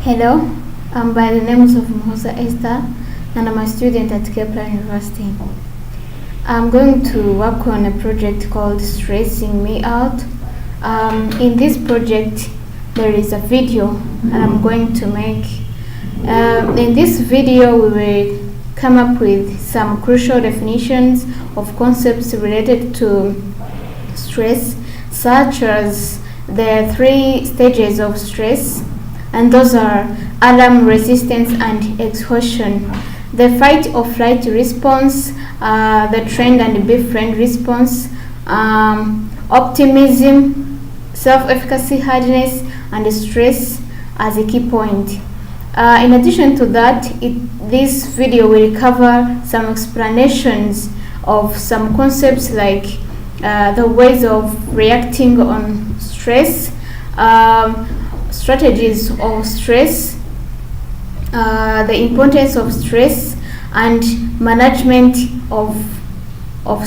Hello, I'm by the names of Mohosa Esther and I'm a student at Kepler University. I'm going to work on a project called Stressing Me Out. In this project, there is a video I'm going to make. In this video, we will come up with some crucial definitions of concepts related to stress, such as the 3 stages of stress, and those are alarm resistance and exhaustion, the fight or flight response, the trend and befriend response, optimism, self-efficacy, hardness, and stress as a key point. In addition to that, this video will cover some explanations of some concepts like the ways of reacting on stress, strategies of stress, the importance of stress, and management of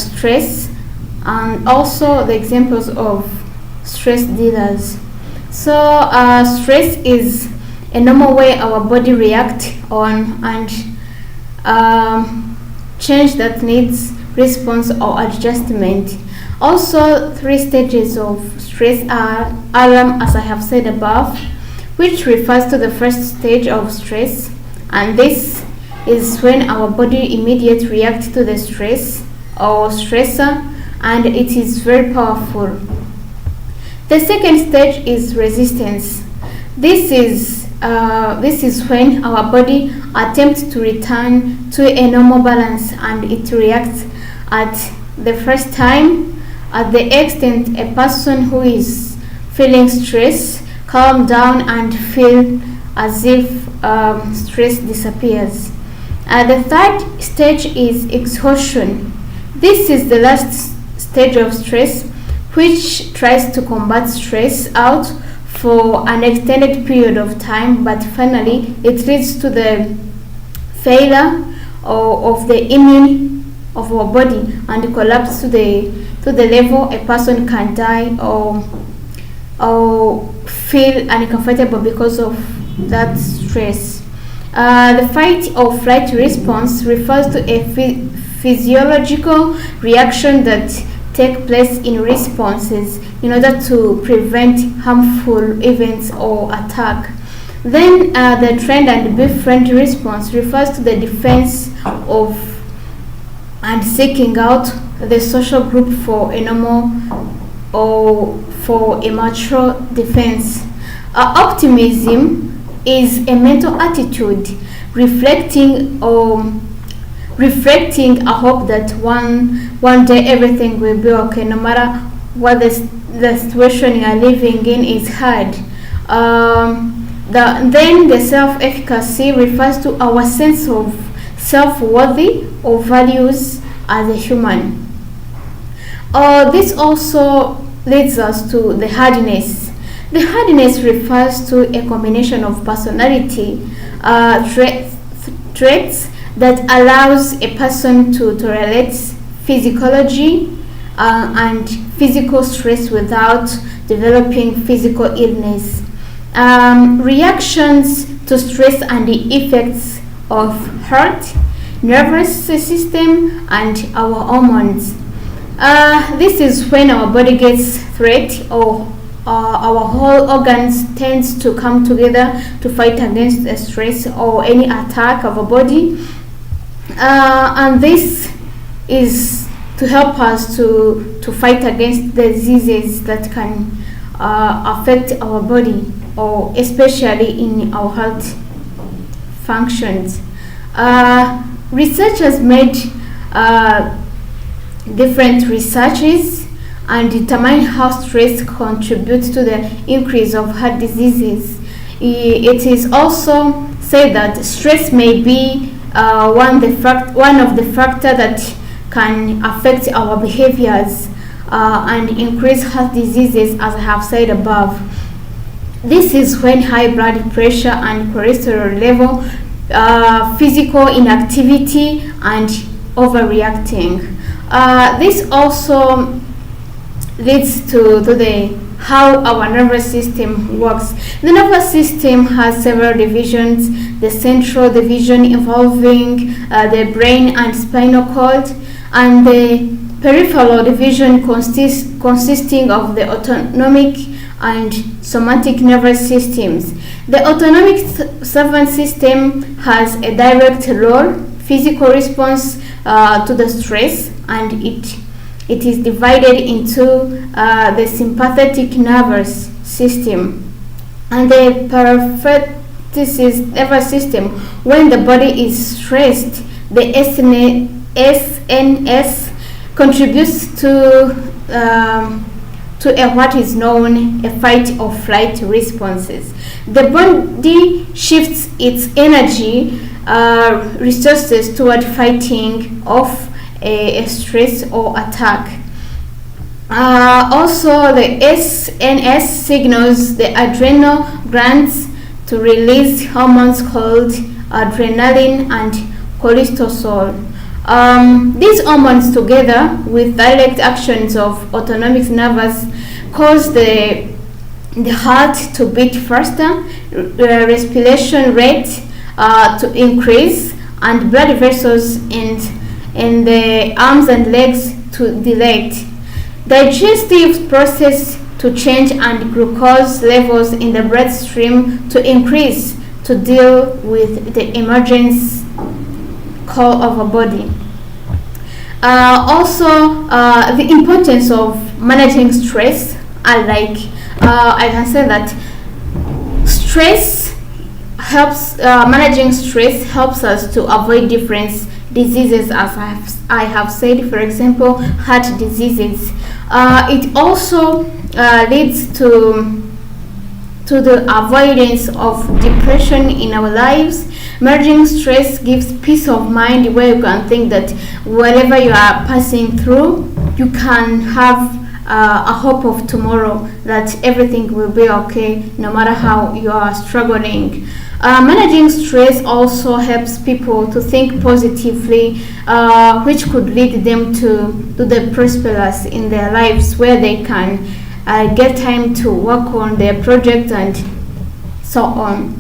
stress, and also the examples of stress dealers. So stress is a normal way our body reacts on and change that needs response or adjustment. Also, 3 stages of stress are alarm, as I have said above, which refers to the first stage of stress, and this is when our body immediately reacts to the stress or stressor, and it is very powerful. The second stage is resistance. This is when our body attempts to return to a normal balance, and it reacts at the first time at the extent a person who is feeling stress calm down and feel as if stress disappears. The third stage is exhaustion. This is the last stage of stress, which tries to combat stress out for an extended period of time, but finally it leads to the failure of the immune of our body and collapse to the level a person can die or feel uncomfortable because of that stress. The fight or flight response refers to a physiological reaction that take place in responses in order to prevent harmful events or attack. Then the trend and befriend response refers to the defense of and seeking out the social group for a normal or for a mature defense. Optimism is a mental attitude reflecting a hope that one day everything will be okay, no matter what the situation you are living in is hard. Then the self-efficacy refers to our sense of self-worthy or values as a human. This also leads us to the hardness. The hardness refers to a combination of personality traits that allows a person to tolerate physiology and physical stress without developing physical illness. Reactions to stress and the effects of heart, nervous system, and our hormones. This is when our body gets threat or our whole organs tends to come together to fight against the stress or any attack of our body, and this is to help us to fight against the diseases that can affect our body, or especially in our health functions. Researchers made different researches and determine how stress contributes to the increase of heart diseases. It is also said that stress may be one of the factors that can affect our behaviors and increase heart diseases, as I have said above. This is when high blood pressure and cholesterol level, physical inactivity, and overreacting. This also leads to the how our nervous system works. The nervous system has several divisions: the central division involving the brain and spinal cord, and the peripheral division consisting of the autonomic and somatic nervous systems. The autonomic nervous system has a direct role, physical response to the stress, and it is divided into the sympathetic nervous system and the parasympathetic nervous system. When the body is stressed, the SNS contributes to what is known a fight or flight responses. The body shifts its energy resources toward fighting off a stress or attack. Also, the SNS signals the adrenal glands to release hormones called adrenaline and cortisol. These hormones, together with direct actions of autonomic nervous, cause the heart to beat faster, respiration rate to increase, and blood vessels in the arms and legs to dilate, digestive process to change, and glucose levels in the bloodstream to increase to deal with the emergency call of a body. Also, the importance of managing stress are like, I can say that stress helps, managing stress helps us to avoid different diseases, as I have said, for example, heart diseases. It also leads to the avoidance of depression in our lives. Managing stress gives peace of mind, where you can think that whatever you are passing through, you can have a hope of tomorrow, that everything will be okay no matter how you are struggling. Managing stress also helps people to think positively, which could lead them to the prosperous in their lives, where they can get time to work on their project and so on.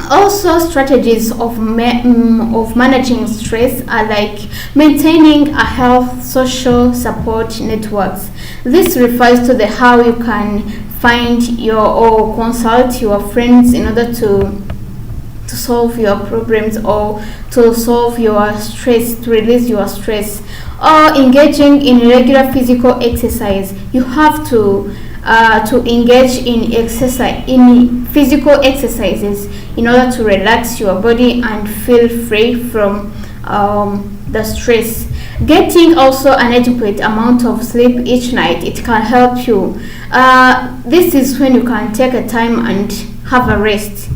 Also, strategies of managing stress are like maintaining a health social support networks. This refers to the how you can find your or consult your friends in order to solve your problems, or to solve your stress, to release your stress, or engaging in regular physical exercise. You have to engage in physical exercises in order to relax your body and feel free from the stress. Getting also an adequate amount of sleep each night, it can help you. This is when you can take a time and have a rest.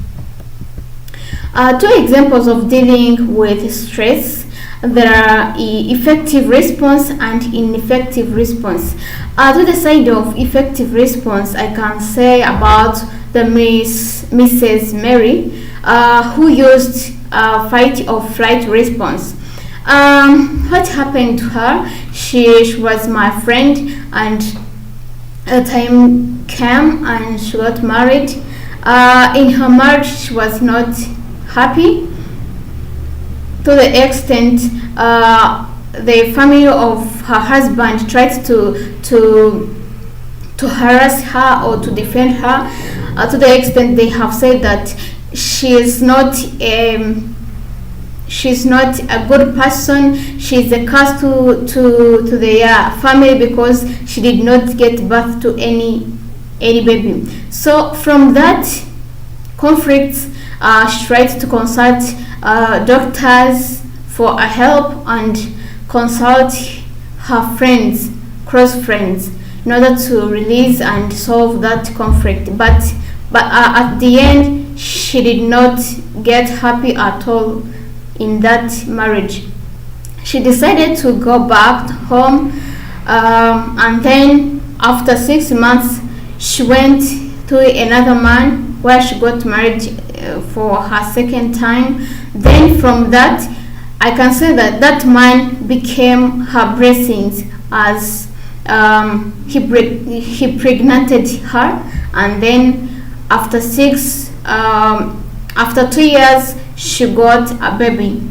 Two examples of dealing with stress: there are effective response and ineffective response. To the side of effective response, I can say about the Mrs. Mary, who used fight or flight response. What happened to her? She was my friend, and a time came and she got married. In her marriage, she was not happy, to the extent the family of her husband tried to harass her or to defend her, to the extent they have said that she's not a good person. She's a curse to their family because she did not get birth to any baby. So from that conflict, she tried to consult doctors for a help and consult her friends, close friends, in order to release and solve that conflict. But at the end, she did not get happy at all in that marriage. She decided to go back home, and then after 6 months, she went to another man, where she got married for her second time. Then from that, I can say that man became her blessings, as he pregnated her, and then after 2 years she got a baby.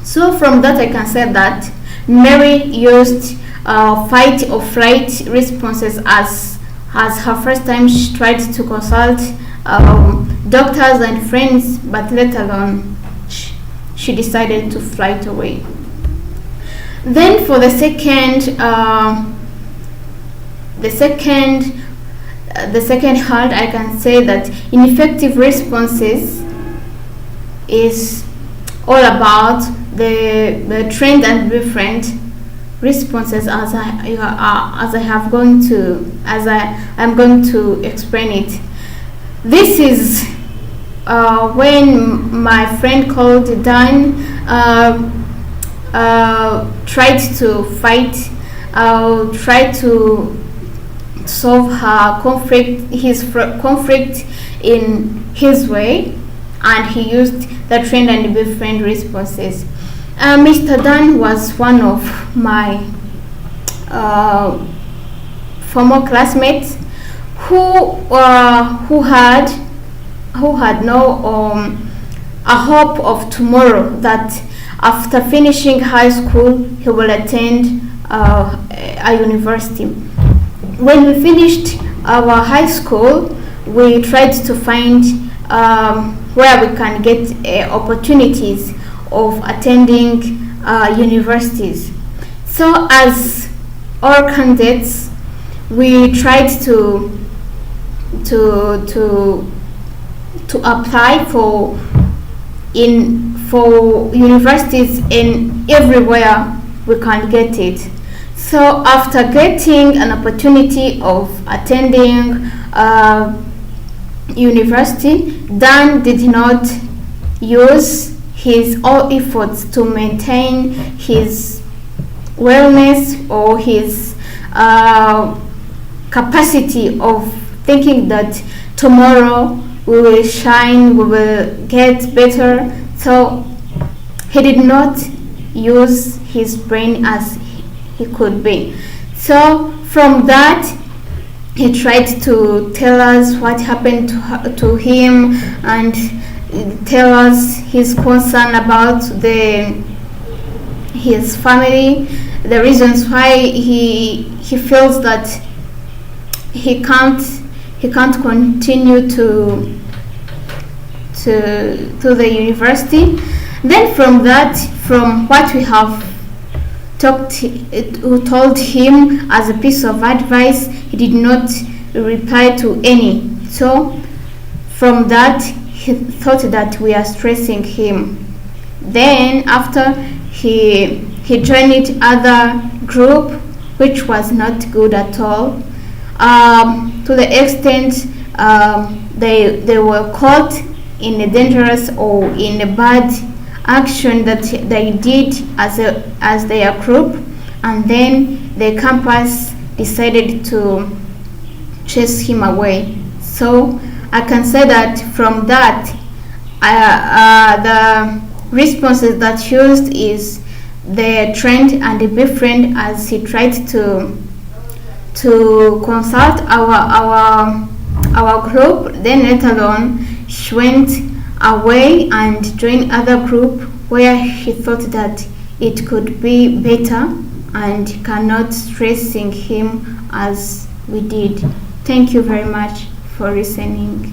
So from that I can say that Mary used fight or flight responses as her first time she tried to consult doctors and friends, but later on she decided to fly away. Then for the second halt, I can say that ineffective responses is all about the trend and befriend responses, as I'm going to explain it. This is when my friend called Dan tried to fight, tried to solve her conflict in his way, and he used the trend and befriend responses. Mr. Dan was one of my former classmates who had no a hope of tomorrow, that after finishing high school he will attend a university. When we finished our high school, we tried to find where we can get opportunities of attending universities. So as all candidates, we tried to apply for universities in everywhere we can get it. So after getting an opportunity of attending university, Dan did not use his all efforts to maintain his wellness or his capacity of thinking that tomorrow we will shine, we will get better. So he did not use his brain as he could be. So from that, he tried to tell us what happened to him and tell us his concern about his family, the reasons why he feels that he can't continue to the university. Then from what we have told him as a piece of advice, he did not reply to any. So from that, he thought that we are stressing him. Then after, he joined other group, which was not good at all, to the extent they were caught in a dangerous or in a bad action that they did as their group, and then the campus decided to chase him away. So I can say that from that, the responses that used is the trend and the befriend, as he tried to consult our group. Then later on, he went away and joined other group where he thought that it could be better and cannot stressing him as we did. Thank you very much for listening.